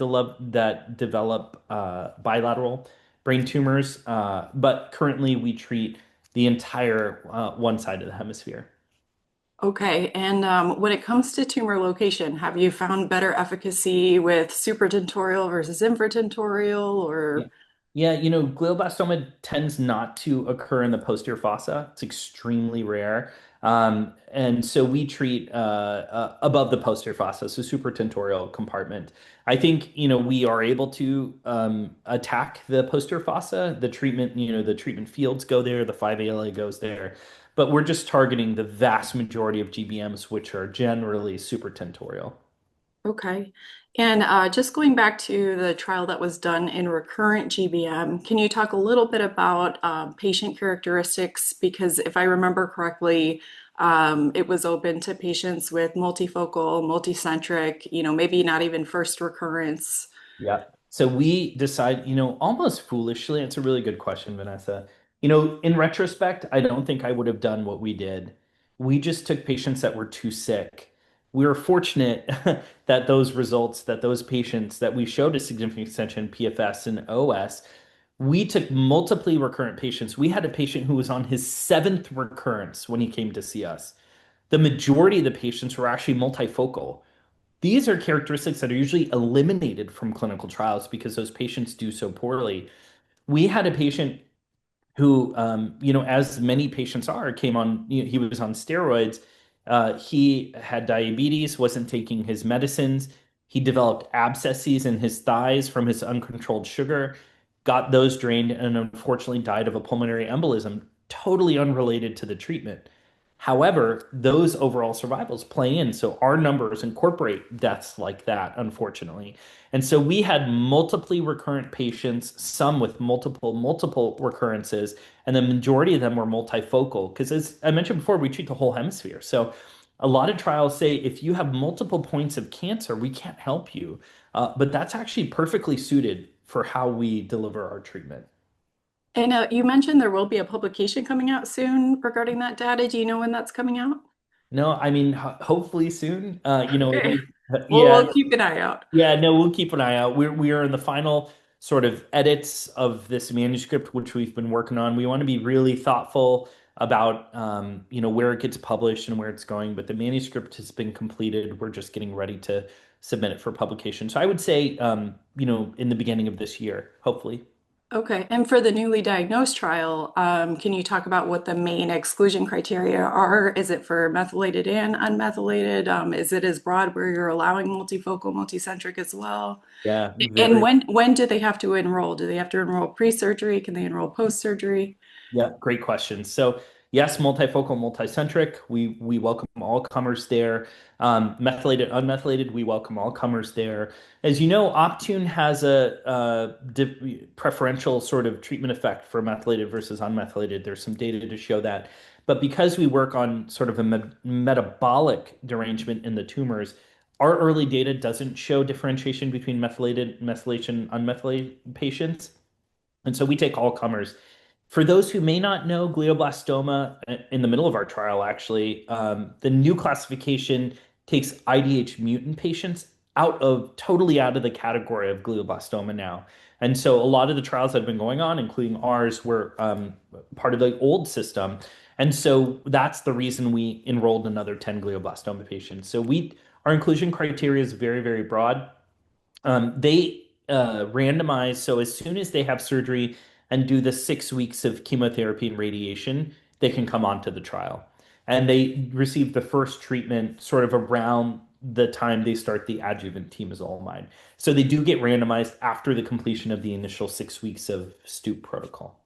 develop bilateral brain tumors, but currently we treat the entire one side of the hemisphere. Okay, and when it comes to tumor location, have you found better efficacy with supratentorial versus infratentorial, or? Yeah, glioblastoma tends not to occur in the posterior fossa. It's extremely rare. And so we treat above the posterior fossa, so supratentorial compartment. I think, we are able to attack the posterior fossa. The treatment fields go there, the 5-ALA goes there. But we're just targeting the vast majority of GBMs, which are generally supratentorial. Okay. And just going back to the trial that was done in recurrent GBM, can you talk a little bit about patient characteristics? Because if I remember correctly, it was open to patients with multifocal, multicentric, maybe not even first recurrence. Yeah. So we decide, almost foolishly, it's a really good question, Vanessa. In retrospect, I don't think I would have done what we did. We just took patients that were too sick. We were fortunate that those results, that those patients that we showed a significant extension in PFS and OS, we took multiply recurrent patients. We had a patient who was on his seventh recurrence when he came to see us. The majority of the patients were actually multifocal. These are characteristics that are usually eliminated from clinical trials because those patients do so poorly. We had a patient who, as many patients are, came on, he was on steroids. He had diabetes, wasn't taking his medicines. He developed abscesses in his thighs from his uncontrolled sugar, got those drained, and unfortunately died of a pulmonary embolism, totally unrelated to the treatment. However, those overall survivals play in. So our numbers incorporate deaths like that, unfortunately. And so we had multiply recurrent patients, some with multiple recurrences, and the majority of them were multifocal. Because as I mentioned before, we treat the whole hemisphere. So a lot of trials say if you have multiple points of cancer, we can't help you. But that's actually perfectly suited for how we deliver our treatment. And you mentioned there will be a publication coming out soon regarding that data. Do you know when that's coming out? No, I mean, hopefully soon. Okay. Well, Yeah, we'll keep an eye out. yeah, no, we'll keep an eye out. We are in the final sort of edits of this manuscript, which we've been working on. We want to be really thoughtful about where it gets published and where it's going, but the manuscript has been completed. We're just getting ready to submit it for publication. So I would say in the beginning of this year, hopefully. Okay, and for the newly diagnosed trial, can you talk about what the main exclusion criteria are? Is it for methylated and unmethylated? Is it as broad where you're allowing multifocal, multicentric as well? Yeah, And very. when do they have to enroll? Do they have to enroll pre-surgery? Can they enroll post-surgery? Yeah, great question. So yes, multifocal, multicentric. We welcome all comers there. Methylated, unmethylated, we welcome all comers there. As you know, Optune has a preferential sort of treatment effect for methylated versus unmethylated. There's some data to show that. But because we work on sort of a metabolic derangement in the tumors, our early data doesn't show differentiation between methylated, methylation, unmethylated patients. And so we take all comers. For those who may not know, glioblastoma in the middle of our trial, actually, the new classification takes IDH mutant patients totally out of the category of glioblastoma now. And so a lot of the trials that have been going on, including ours, were part of the old system. And so that's the reason we enrolled another 10 glioblastoma patients. So our inclusion criteria is very, very broad. They randomize, so as soon as they have surgery and do the 6 weeks of chemotherapy and radiation, they can come onto the trial. And they receive the first treatment sort of around the time they start the adjuvant temozolomide. So they do get randomized after the completion of the initial 6 weeks of Stoop protocol.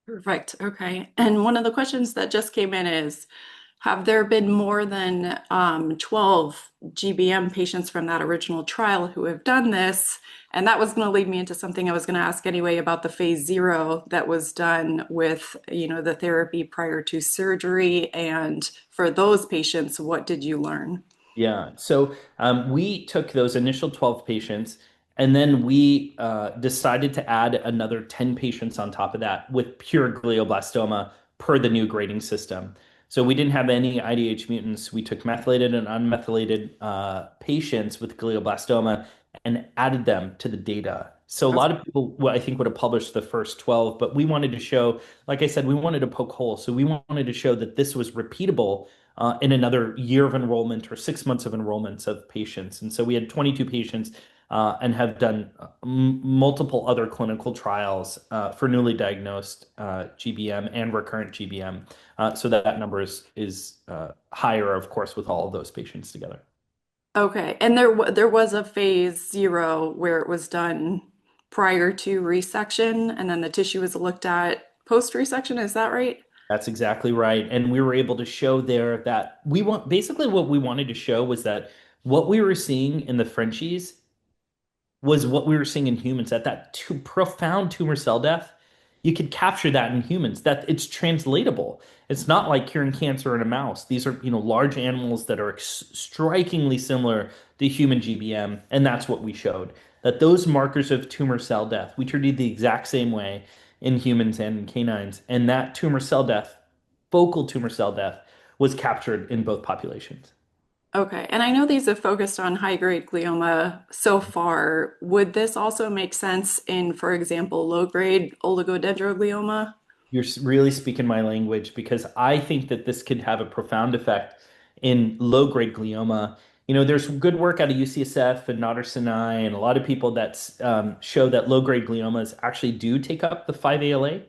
Perfect. Okay. And one of the questions that just came in is, have there been more than 12 GBM patients from that original trial who have done this? And that was going to lead me into something I was going to ask anyway about the phase 0 that was done with, the therapy prior to surgery. And for those patients, what did you learn? Yeah. So we took those initial 12 patients and then we decided to add another 10 patients on top of that with pure glioblastoma per the new grading system. So we didn't have any IDH mutants. We took methylated and unmethylated patients with glioblastoma and added them to the data. So a lot of people, well, I think, would have published the first 12, but we wanted to show, like I said, we wanted to poke holes. So we wanted to show that this was repeatable in another year of enrollment or 6 months of enrollments of patients. And so we had 22 patients and have done multiple other clinical trials for newly diagnosed GBM and recurrent GBM. So that number is higher, of course, with all of those patients together. Okay. And there was a phase 0 where it was done prior to resection, and then the tissue was looked at post resection. Is that right? That's exactly right. And we were able to show there that basically what we wanted to show was that what we were seeing in the Frenchies was what we were seeing in humans, that profound tumor cell death, you could capture that in humans, that it's translatable. It's not like curing cancer in a mouse. These are, large animals that are strikingly similar to human GBM, and that's what we showed. That those markers of tumor cell death, we treated the exact same way in humans and in canines, and that tumor cell death, focal tumor cell death, was captured in both populations. Okay, and I know these have focused on high-grade glioma so far. Would this also make sense in, for example, low-grade oligodendroglioma? You're really speaking my language because I think that this could have a profound effect in low-grade glioma. There's good work out of UCSF and Nader-Sinai and a lot of people that show that low-grade gliomas actually do take up the 5-ALA.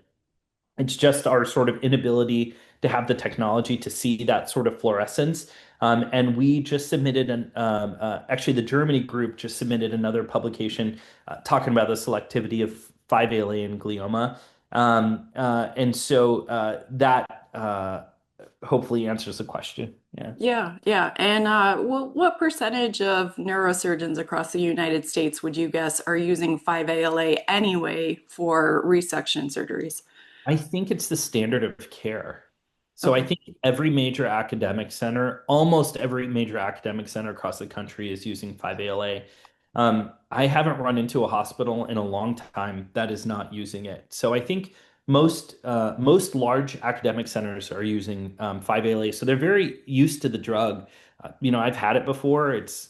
It's just our sort of inability to have the technology to see that sort of fluorescence. And we just submitted actually, the Germany group just submitted another publication talking about the selectivity of 5-ALA in glioma. And so that hopefully answers the question. Yeah. Yeah, yeah. And well, what percentage of neurosurgeons across the United States would you guess are using 5-ALA anyway for resection surgeries? I think it's the standard of care. So I Okay. think every major academic center, almost every major academic center across the country is using 5-ALA. I haven't run into a hospital in a long time that is not using it. So I think most large academic centers are using 5-ALA. So they're very used to the drug. I've had it before. It's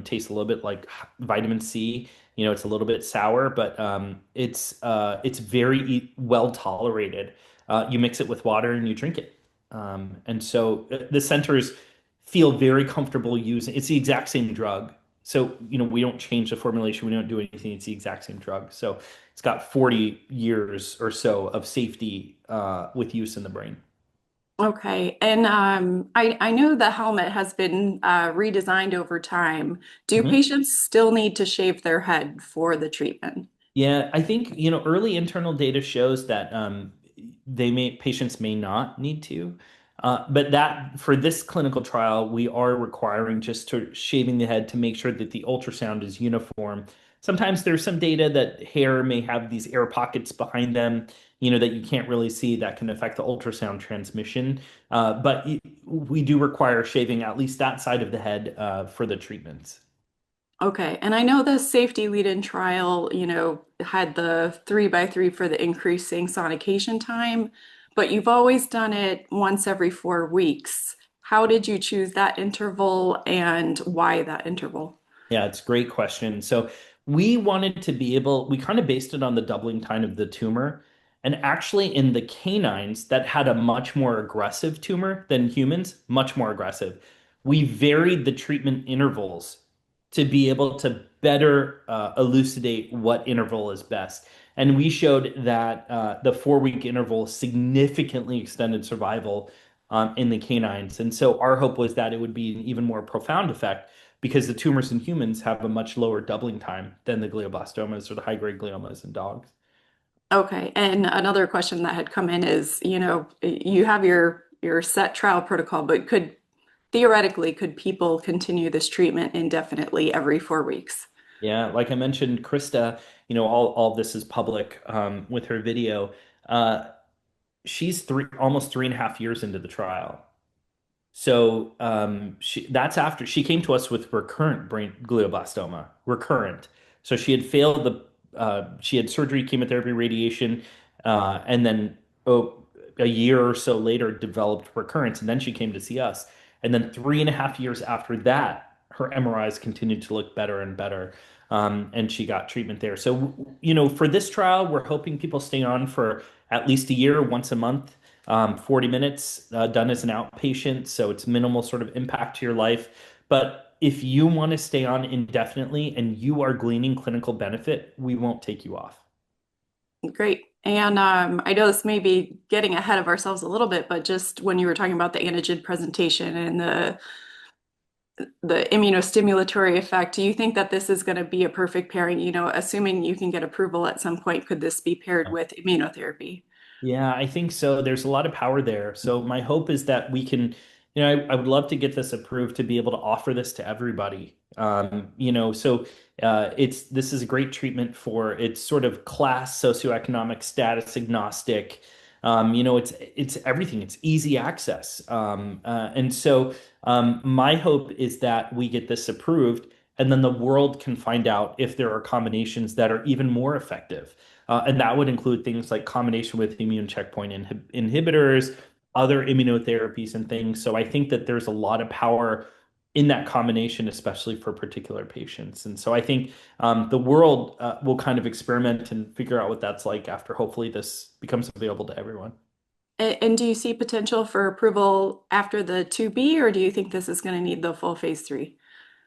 tastes a little bit like vitamin C. It's a little bit sour, but it's very well tolerated. You mix it with water and you drink it. And so the centers feel very comfortable using it's the exact same drug. So, we don't change the formulation, we don't do anything, it's the exact same drug. So it's got 40 years or so of safety with use in the brain. Okay. And I know the helmet has been redesigned over time. Do Mhm. patients still need to shave their head for the treatment? Yeah, I think, early internal data shows that patients may not need to. But that for this clinical trial, we are requiring just to shaving the head to make sure that the ultrasound is uniform. Sometimes there's some data that hair may have these air pockets behind them, that you can't really see that can affect the ultrasound transmission. But we do require shaving at least that side of the head for the treatments. Okay. And I know the safety lead-in trial, had the 3 by 3 for the increasing sonication time, but you've always done it once every 4 weeks. How did you choose that interval and why that interval? Yeah, it's a great question. So we kind of based it on the doubling time of the tumor. And actually, in the canines that had a much more aggressive tumor than humans, much more aggressive, we varied the treatment intervals to be able to better elucidate what interval is best. And we showed that the 4-week interval significantly extended survival in the canines. And so our hope was that it would be an even more profound effect because the tumors in humans have a much lower doubling time than the glioblastomas or the high-grade gliomas in dogs. Okay. And another question that had come in is, you have your set trial protocol, but could people continue this treatment indefinitely every 4 weeks? Yeah, like I mentioned, Krista, all this is public with her video. Uh, she's almost 3.5 years into the trial. So that's after she came to us with recurrent brain glioblastoma, recurrent. So she had surgery, chemotherapy, radiation, and then a year or so later developed recurrence, and then she came to see us. And then 3.5 years after that, her MRIs continued to look better and better, and she got treatment there. So for this trial, we're hoping people stay on for at least a year, once a month. 40 minutes done as an outpatient, so it's minimal sort of impact to your life. But if you want to stay on indefinitely and you are gleaning clinical benefit, we won't take you off. Great. And I know this may be getting ahead of ourselves a little bit, but just when you were talking about the antigen presentation and the immunostimulatory effect, do you think that this is going to be a perfect pairing? Assuming you can get approval at some point, could this be paired with immunotherapy? Yeah, I think so. There's a lot of power there. So my hope is that we can, I would love to get this approved to be able to offer this to everybody. So This is a great treatment for it's sort of class, socioeconomic status agnostic. It's everything. It's easy access. My hope is that we get this approved, and then the world can find out if there are combinations that are even more effective. And that would include things like combination with immune checkpoint inhibitors, other immunotherapies, and things. So I think that there's a lot of power in that combination, especially for particular patients. And so I think the world will kind of experiment and figure out what that's like after hopefully this becomes available to everyone. And do you see potential for approval after the 2B, or do you think this is going to need the full phase 3?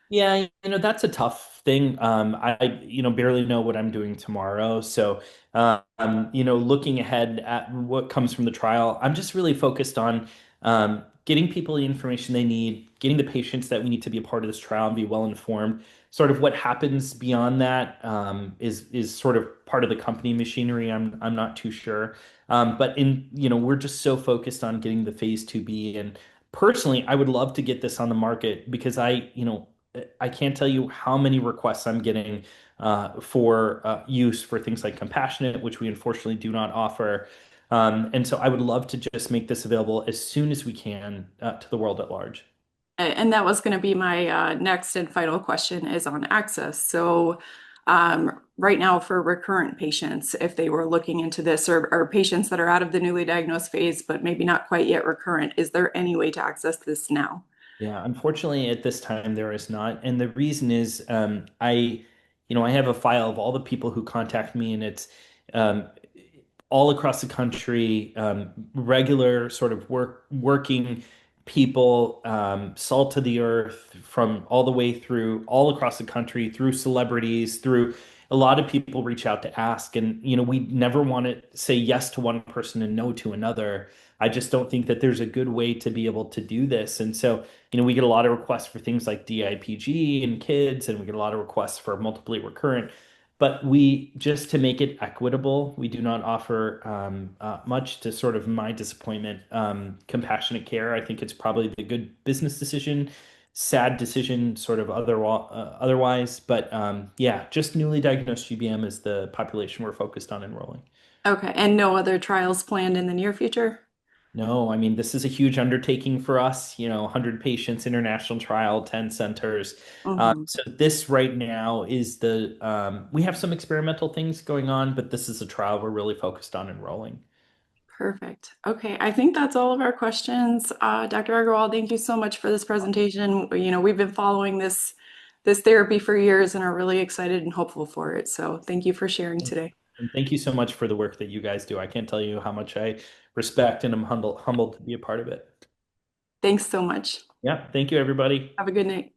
Yeah, that's a tough thing. Barely know what I'm doing tomorrow. So, looking ahead at what comes from the trial, I'm just really focused on getting people the information they need, getting the patients that we need to be a part of this trial and be well informed. Sort of what happens beyond that is sort of part of the company machinery. I'm not too sure. We're just so focused on getting the phase 2B. And personally, I would love to get this on the market because I can't tell you how many requests I'm getting for use for things like compassionate, which we unfortunately do not offer. And so I would love to just make this available as soon as we can to the world at large. And that was going to be my next and final question is on access. So, right now for recurrent patients, if they were looking into this, or patients that are out of the newly diagnosed phase, but maybe not quite yet recurrent, is there any way to access this now? Yeah, unfortunately, at this time there is not, and the reason is I have a file of all the people who contact me, and it's um, all across the country, regular sort of working people, salt to the earth, from all the way through all across the country, through celebrities, through a lot of people reach out to ask, and we never want to say yes to one person and no to another. I just don't think that there's a good way to be able to do this. And so, we get a lot of requests for things like DIPG and kids, and we get a lot of requests for multiply recurrent. But we, just to make it equitable, we do not offer much, to sort of my disappointment, compassionate care. I think it's probably the good business decision, sad decision, sort of otherwise. But yeah, just newly diagnosed GBM is the population we're focused on enrolling. Okay, and no other trials planned in the near future? No, I mean, this is a huge undertaking for us, 100 patients, international trial, 10 centers. Mhm. So this right now is we have some experimental things going on, but this is a trial we're really focused on enrolling. Perfect. Okay, I think that's all of our questions. Dr. Agarwal, thank you so much for this presentation. We've been following this therapy for years and are really excited and hopeful for it. So thank you for sharing today. And thank you so much for the work that you guys do. I can't tell you how much I respect and I'm humbled to be a part of it. Thanks so much. Yeah, thank you, everybody. Have a good night.